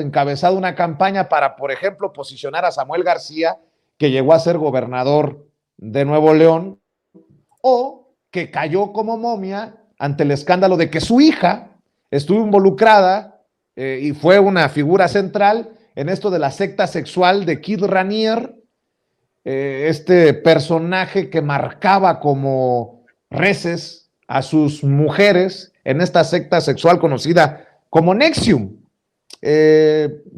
encabezado una campaña para, por ejemplo, posicionar a Samuel García, que llegó a ser gobernador de Nuevo León, o que cayó como momia ante el escándalo de que su hija estuvo involucrada y fue una figura central en esto de la secta sexual de Kid Raniere, este personaje que marcaba como reces a sus mujeres en esta secta sexual conocida como NXIVM.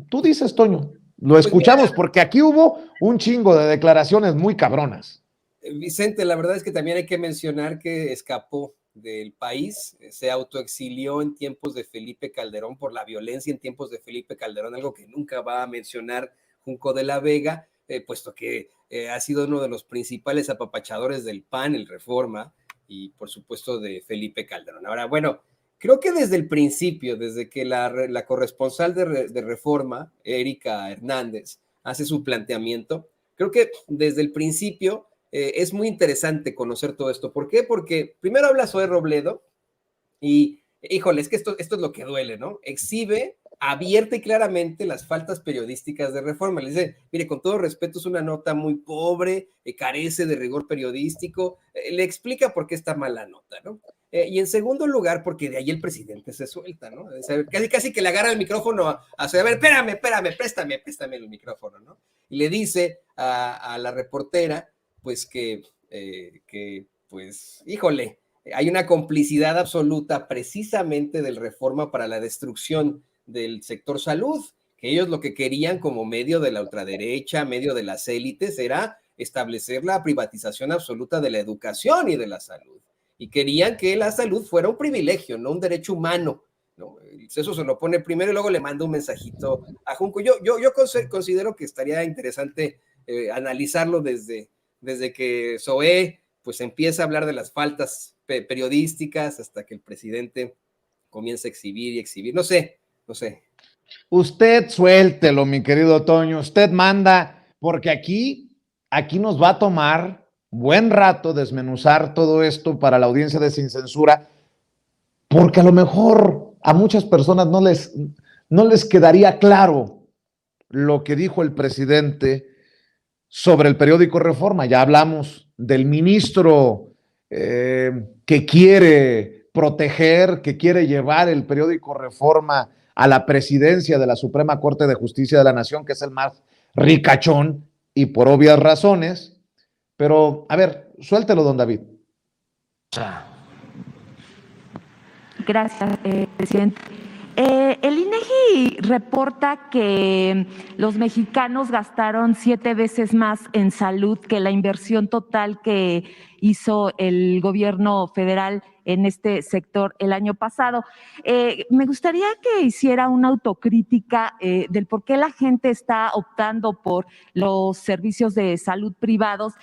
Tú dices, Toño, lo escuchamos porque aquí hubo un chingo de declaraciones muy cabronas. Vicente, la verdad es que también hay que mencionar que escapó del país, se autoexilió en tiempos de Felipe Calderón por la violencia en tiempos de Felipe Calderón, algo que nunca va a mencionar Junco de la Vega, puesto que ha sido uno de los principales apapachadores del PAN, el Reforma, y por supuesto de Felipe Calderón. Ahora, bueno, creo que desde el principio, desde que la corresponsal de Reforma, Erika Hernández, hace su planteamiento, creo que desde el principio es muy interesante conocer todo esto. ¿Por qué? Porque primero habla Zoe Robledo y, híjole, es que esto es lo que duele, ¿no? Exhibe abierta y claramente las faltas periodísticas de Reforma. Le dice, mire, con todo respeto, es una nota muy pobre, carece de rigor periodístico. Le explica por qué está mal la nota, ¿no? Y en segundo lugar, porque de ahí el presidente se suelta, ¿no? O sea, casi que le agarra el micrófono a ver, espérame, préstame el micrófono, ¿no? Y le dice a la reportera, pues pues, híjole, hay una complicidad absoluta precisamente del Reforma para la destrucción del sector salud, que ellos lo que querían como medio de la ultraderecha, medio de las élites, era establecer la privatización absoluta de la educación y de la salud. Y querían que la salud fuera un privilegio, no un derecho humano, ¿no? Eso se lo pone primero y luego le manda un mensajito a Junco. Yo considero que estaría interesante analizarlo desde que Zoé pues empieza a hablar de las faltas periodísticas hasta que el presidente comienza a exhibir y exhibir. No sé. Usted suéltelo, mi querido Toño, usted manda, porque aquí nos va a tomar buen rato desmenuzar todo esto para la audiencia de Sin Censura, porque a lo mejor a muchas personas no les quedaría claro lo que dijo el presidente sobre el periódico Reforma. Ya hablamos del ministro que quiere proteger, que quiere llevar el periódico Reforma a la presidencia de la Suprema Corte de Justicia de la Nación, que es el más ricachón y por obvias razones. Pero, a ver, suéltelo, don David. Gracias, presidente. El INEGI reporta que los mexicanos gastaron 7 veces más en salud que la inversión total que hizo el gobierno federal en este sector el año pasado. Me gustaría que hiciera una autocrítica del por qué la gente está optando por los servicios de salud privados,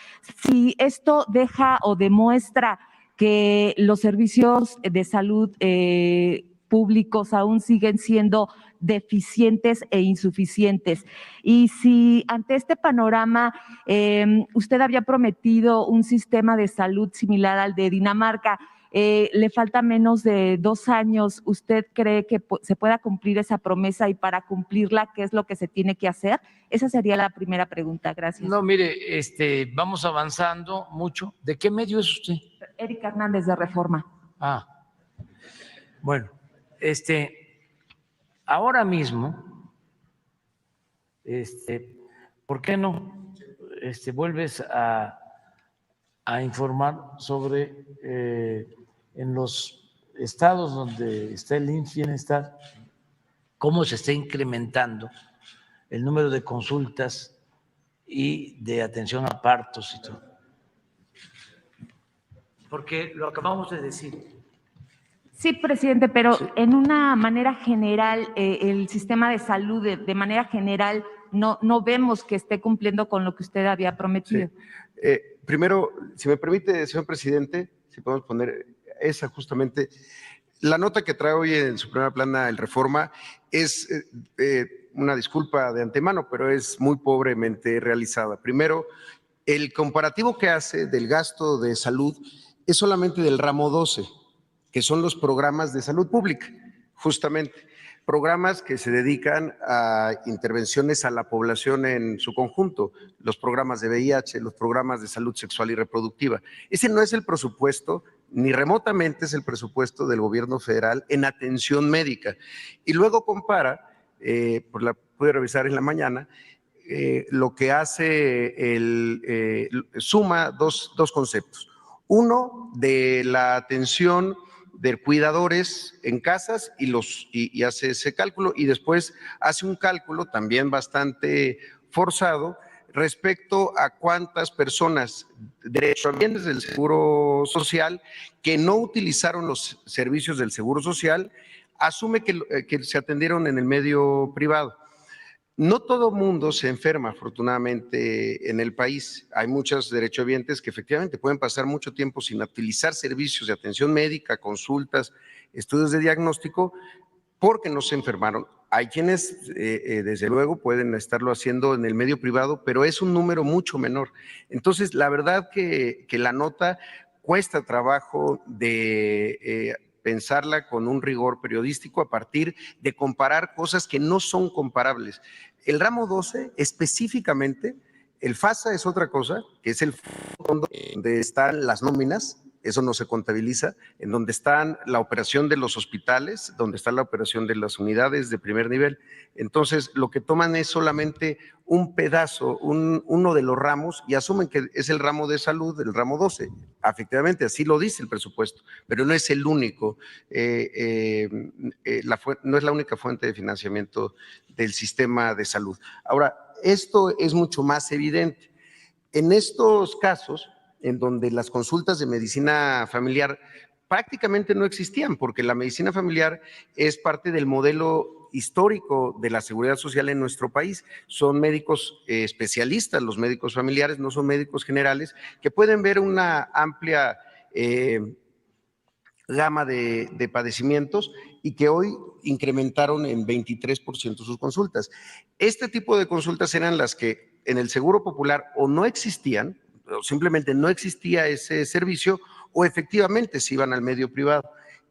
si esto deja o demuestra que los servicios de salud públicos aún siguen siendo deficientes e insuficientes. Y si ante este panorama usted había prometido un sistema de salud similar al de Dinamarca, le falta menos de 2 años, ¿usted cree que se pueda cumplir esa promesa y para cumplirla, qué es lo que se tiene que hacer? Esa sería la primera pregunta. Gracias. No, mire, vamos avanzando mucho. ¿De qué medio es usted? Erika Hernández, de Reforma. Bueno, ahora mismo, ¿por qué no vuelves a informar sobre en los estados donde está el IMSS Bienestar, cómo se está incrementando el número de consultas y de atención a partos y todo? Porque lo acabamos de decir. Sí, presidente, pero sí, en una manera general, el sistema de salud, de manera general, no vemos que esté cumpliendo con lo que usted había prometido. Sí. Primero, si me permite, señor presidente, si podemos poner esa justamente. La nota que trae hoy en su primera plana el Reforma es una disculpa de antemano, pero es muy pobremente realizada. Primero, el comparativo que hace del gasto de salud es solamente del ramo 12, que son los programas de salud pública, justamente. programas que se dedican a intervenciones a la población en su conjunto, los programas de VIH, los programas de salud sexual y reproductiva. Ese no es el presupuesto, ni remotamente es el presupuesto del gobierno federal en atención médica. Y luego compara, pues la pude revisar en la mañana, lo que hace suma dos conceptos. Uno, de la atención de cuidadores en casas y hace ese cálculo, y después hace un cálculo también bastante forzado respecto a cuántas personas derechohabientes del Seguro Social que no utilizaron los servicios del Seguro Social, asume que se atendieron en el medio privado. No todo mundo se enferma, afortunadamente, en el país. Hay muchos derechohabientes que efectivamente pueden pasar mucho tiempo sin utilizar servicios de atención médica, consultas, estudios de diagnóstico, porque no se enfermaron. Hay quienes, desde luego, pueden estarlo haciendo en el medio privado, pero es un número mucho menor. Entonces, la verdad que la nota cuesta trabajo de pensarla con un rigor periodístico a partir de comparar cosas que no son comparables. El ramo 12 específicamente, el FASA es otra cosa, que es el fondo donde están las nóminas, eso no se contabiliza, en donde están la operación de los hospitales, donde está la operación de las unidades de primer nivel. Entonces, lo que toman es solamente un pedazo, uno de los ramos, y asumen que es el ramo de salud, el ramo 12. Efectivamente, así lo dice el presupuesto, pero no es el único, no es la única fuente de financiamiento del sistema de salud. Ahora, esto es mucho más evidente. En estos casos, en donde las consultas de medicina familiar prácticamente no existían, porque la medicina familiar es parte del modelo histórico de la seguridad social en nuestro país. Son médicos especialistas, los médicos familiares, no son médicos generales, que pueden ver una amplia gama de padecimientos y que hoy incrementaron en 23% sus consultas. Este tipo de consultas eran las que en el Seguro Popular o no existían, o simplemente no existía ese servicio, o efectivamente se iban al medio privado.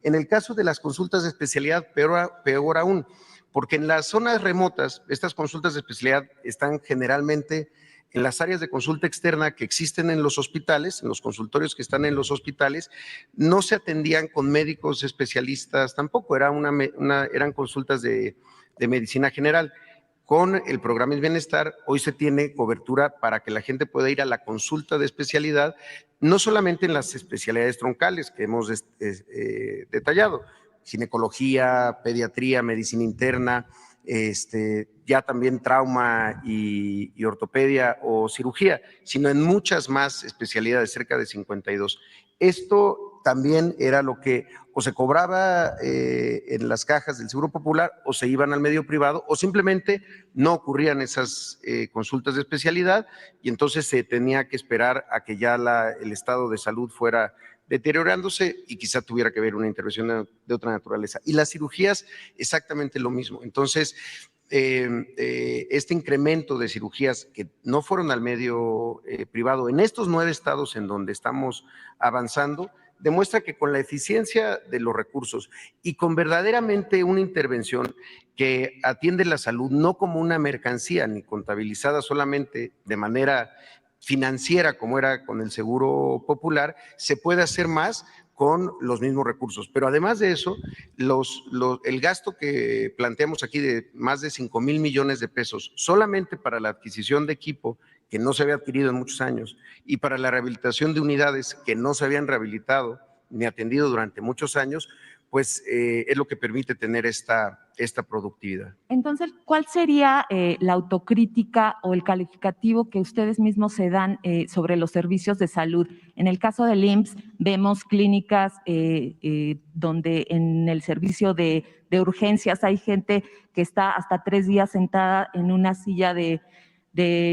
En el caso de las consultas de especialidad, peor aún, porque en las zonas remotas, estas consultas de especialidad están generalmente en las áreas de consulta externa que existen en los hospitales, en los consultorios que están en los hospitales, no se atendían con médicos especialistas tampoco, eran consultas de medicina general. Con el programa El Bienestar, hoy se tiene cobertura para que la gente pueda ir a la consulta de especialidad, no solamente en las especialidades troncales que hemos detallado, ginecología, pediatría, medicina interna, ya también trauma y ortopedia o cirugía, sino en muchas más especialidades, cerca de 52. Esto también era lo que o se cobraba en las cajas del Seguro Popular, o se iban al medio privado, o simplemente no ocurrían esas consultas de especialidad, y entonces se tenía que esperar a que ya el estado de salud fuera deteriorándose y quizá tuviera que haber una intervención de otra naturaleza. Y las cirugías, exactamente lo mismo. Entonces, este incremento de cirugías que no fueron al medio privado en estos 9 estados en donde estamos avanzando, demuestra que con la eficiencia de los recursos y con verdaderamente una intervención que atiende la salud no como una mercancía ni contabilizada solamente de manera financiera como era con el Seguro Popular, se puede hacer más con los mismos recursos. Pero además de eso, el gasto que planteamos aquí de más de 5,000 millones de pesos solamente para la adquisición de equipo que no se había adquirido en muchos años y para la rehabilitación de unidades que no se habían rehabilitado ni atendido durante muchos años, pues es lo que permite tener esta productividad. Entonces, ¿cuál sería la autocrítica o el calificativo que ustedes mismos se dan sobre los servicios de salud? En el caso del IMSS, vemos clínicas donde en el servicio de urgencias hay gente que está hasta 3 días sentada en una silla de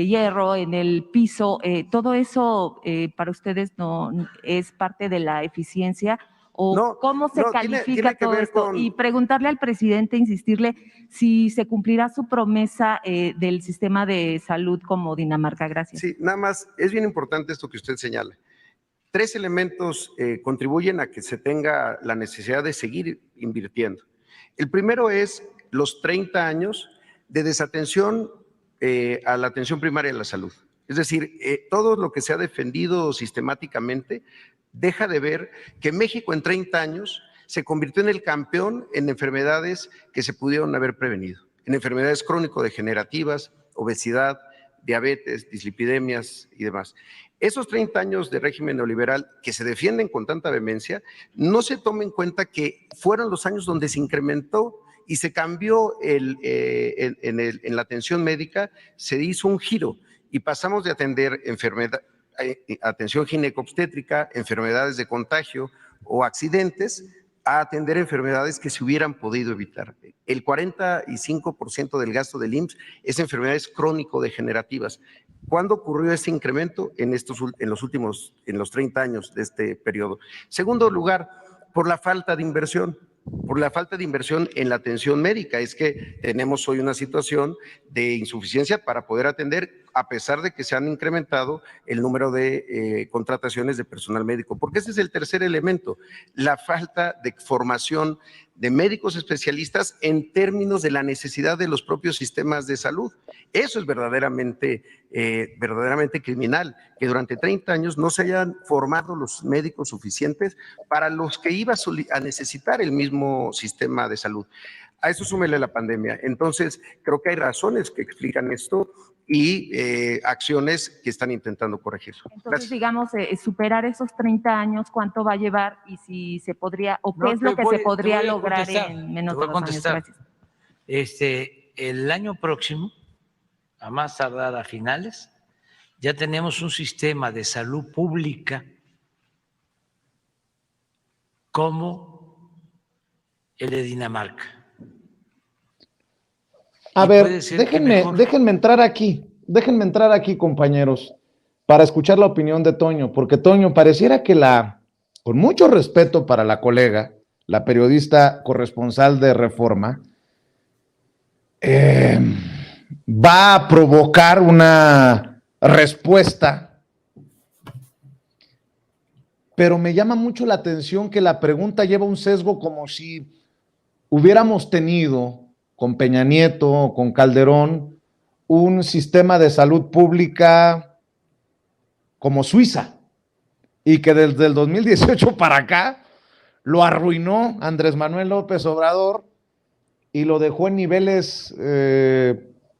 hierro en el piso. ¿Todo eso para ustedes no es parte de la eficiencia? ¿O no, cómo se califica tiene todo esto? Y preguntarle al presidente, insistirle si se cumplirá su promesa del sistema de salud como Dinamarca. Gracias. Sí, nada más, es bien importante esto que usted señala. 3 elementos contribuyen a que se tenga la necesidad de seguir invirtiendo. El primero es los 30 años de desatención a la atención primaria de la salud. Es decir, todo lo que se ha defendido sistemáticamente deja de ver que México en 30 años se convirtió en el campeón en enfermedades que se pudieron haber prevenido, en enfermedades crónico-degenerativas, obesidad, diabetes, dislipidemias y demás. Esos 30 años de régimen neoliberal que se defienden con tanta vehemencia, no se toma en cuenta que fueron los años donde se incrementó y se cambió en la atención médica, se hizo un giro y pasamos de atender atención ginecobstétrica, enfermedades de contagio o accidentes, a atender enfermedades que se hubieran podido evitar. El 45% del gasto del IMSS es enfermedades crónico-degenerativas. ¿Cuándo ocurrió este incremento? En los 30 años de este periodo. Segundo lugar, por la falta de inversión. Por la falta de inversión en la atención médica. Es que tenemos hoy una situación de insuficiencia para poder atender, a pesar de que se han incrementado el número de contrataciones de personal médico. Porque ese es el tercer elemento, la falta de formación de médicos especialistas en términos de la necesidad de los propios sistemas de salud. Eso es verdaderamente criminal, que durante 30 años no se hayan formado los médicos suficientes para los que iba a necesitar el mismo sistema de salud. A eso súmele la pandemia. Entonces, creo que hay razones que explican esto y acciones que están intentando corregir. Entonces, Gracias. digamos, superar esos 30 años, ¿cuánto va a llevar? Y si se podría, o qué es lo que se podría lograr en menos de 2 años. Gracias. El año próximo, a más tardar a finales, ya tenemos un sistema de salud pública como el de Dinamarca. A ver, déjenme entrar aquí, compañeros, para escuchar la opinión de Toño, porque Toño, pareciera que con mucho respeto para la colega, la periodista corresponsal de Reforma, va a provocar una respuesta, pero me llama mucho la atención que la pregunta lleva un sesgo como si hubiéramos tenido con Peña Nieto, con Calderón, un sistema de salud pública como Suiza, y que desde el 2018 para acá lo arruinó Andrés Manuel López Obrador y lo dejó en niveles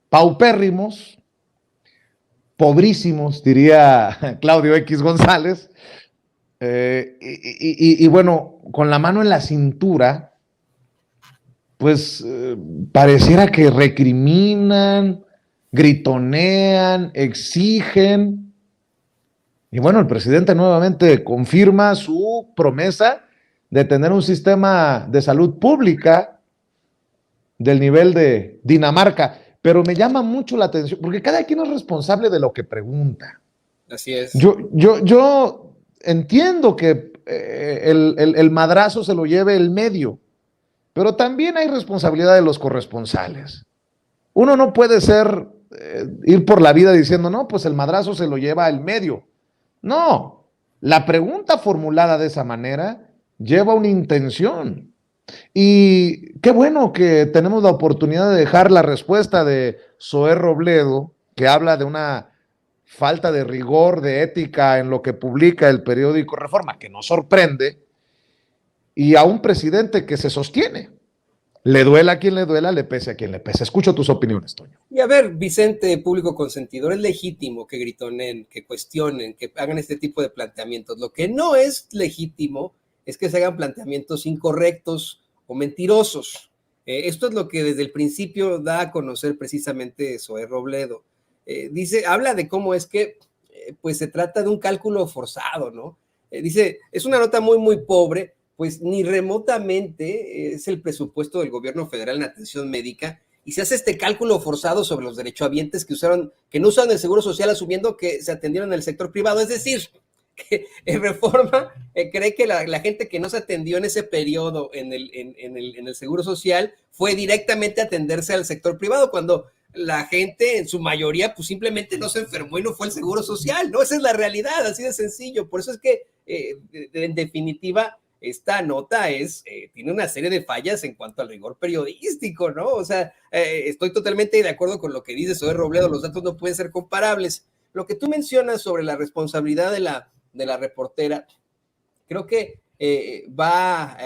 paupérrimos, pobrísimos, diría Claudio X González, y bueno, con la mano en la cintura, pues pareciera que recriminan, gritonean, exigen. Y bueno, el presidente nuevamente confirma su promesa de tener un sistema de salud pública del nivel de Dinamarca. Pero me llama mucho la atención, porque cada quien es responsable de lo que pregunta. Así es. Yo entiendo que el madrazo se lo lleve el medio, pero también hay responsabilidad de los corresponsales. Uno no puede ir por la vida diciendo, no, pues el madrazo se lo lleva el medio. No, la pregunta formulada de esa manera lleva una intención. Y qué bueno que tenemos la oportunidad de dejar la respuesta de Zoé Robledo, que habla de una falta de rigor, de ética en lo que publica el periódico Reforma, que nos sorprende, y a un presidente que se sostiene. Le duela a quien le duela, le pese a quien le pese. Escucho tus opiniones, Toño. Y a ver, Vicente, público consentidor, es legítimo que gritonen, que cuestionen, que hagan este tipo de planteamientos. Lo que no es legítimo es que se hagan planteamientos incorrectos o mentirosos. Esto es lo que desde el principio da a conocer precisamente Zoé Robledo. Habla de cómo es que pues se trata de un cálculo forzado, ¿no? Dice, es una nota muy, muy pobre, pues ni remotamente es el presupuesto del gobierno federal en atención médica, y se hace este cálculo forzado sobre los derechohabientes que no usan el seguro social asumiendo que se atendieron en el sector privado. Es decir, que en Reforma cree que la gente que no se atendió en ese periodo en el seguro social fue directamente a atenderse al sector privado, cuando la gente en su mayoría pues simplemente no se enfermó y no fue al seguro social, ¿no? Esa es la realidad, así de sencillo. Por eso es que en definitiva esta nota tiene una serie de fallas en cuanto al rigor periodístico, ¿no? O sea, estoy totalmente de acuerdo con lo que dice Zoe Robledo, los datos no pueden ser comparables. Lo que tú mencionas sobre la responsabilidad de la reportera, creo que va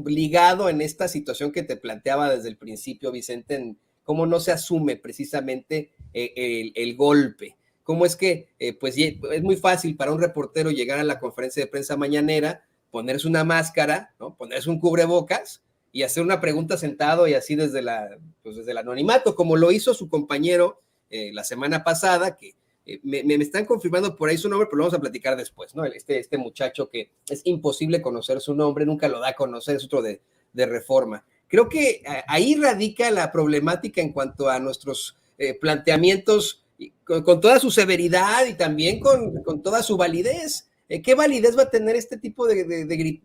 ligado en esta situación que te planteaba desde el principio, Vicente, en cómo no se asume precisamente el golpe. Cómo es que pues es muy fácil para un reportero llegar a la conferencia de prensa mañanera, ponerse una máscara, ¿no? Ponerse un cubrebocas y hacer una pregunta sentado y así desde el anonimato, como lo hizo su compañero la semana pasada, que me están confirmando por ahí su nombre, pero lo vamos a platicar después, ¿no? Este muchacho que es imposible conocer su nombre, nunca lo da a conocer, es otro de Reforma. Creo que ahí radica la problemática en cuanto a nuestros planteamientos con toda su severidad y también con toda su validez. ¿Qué validez va a tener este tipo de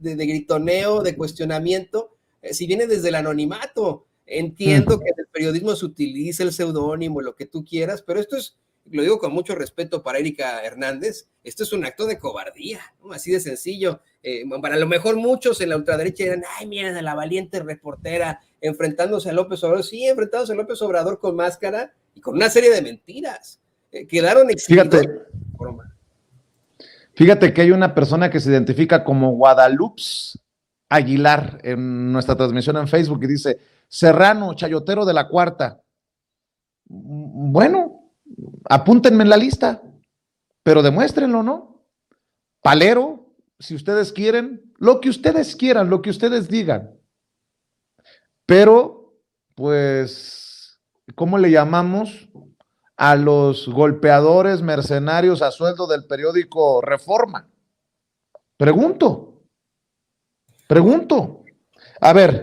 gritoneo, de cuestionamiento, si viene desde el anonimato? Entiendo que en el periodismo se utiliza el seudónimo, lo que tú quieras, pero esto es, lo digo con mucho respeto para Erika Hernández, esto es un acto de cobardía, ¿no? Así de sencillo. Para lo mejor muchos en la ultraderecha dirán, ay, miren a la valiente reportera enfrentándose a López Obrador. Sí, enfrentándose a López Obrador con máscara y con una serie de mentiras. Quedaron exhibidos. Fíjate que hay una persona que se identifica como Guadalupe Aguilar en nuestra transmisión en Facebook y dice, Serrano, chayotero de la Cuarta. Bueno, apúntenme en la lista, pero demuéstrenlo, ¿no? Palero, si ustedes quieren, lo que ustedes quieran, lo que ustedes digan. Pero, pues, ¿cómo le llamamos a los golpeadores mercenarios a sueldo del periódico Reforma? Pregunto. A ver,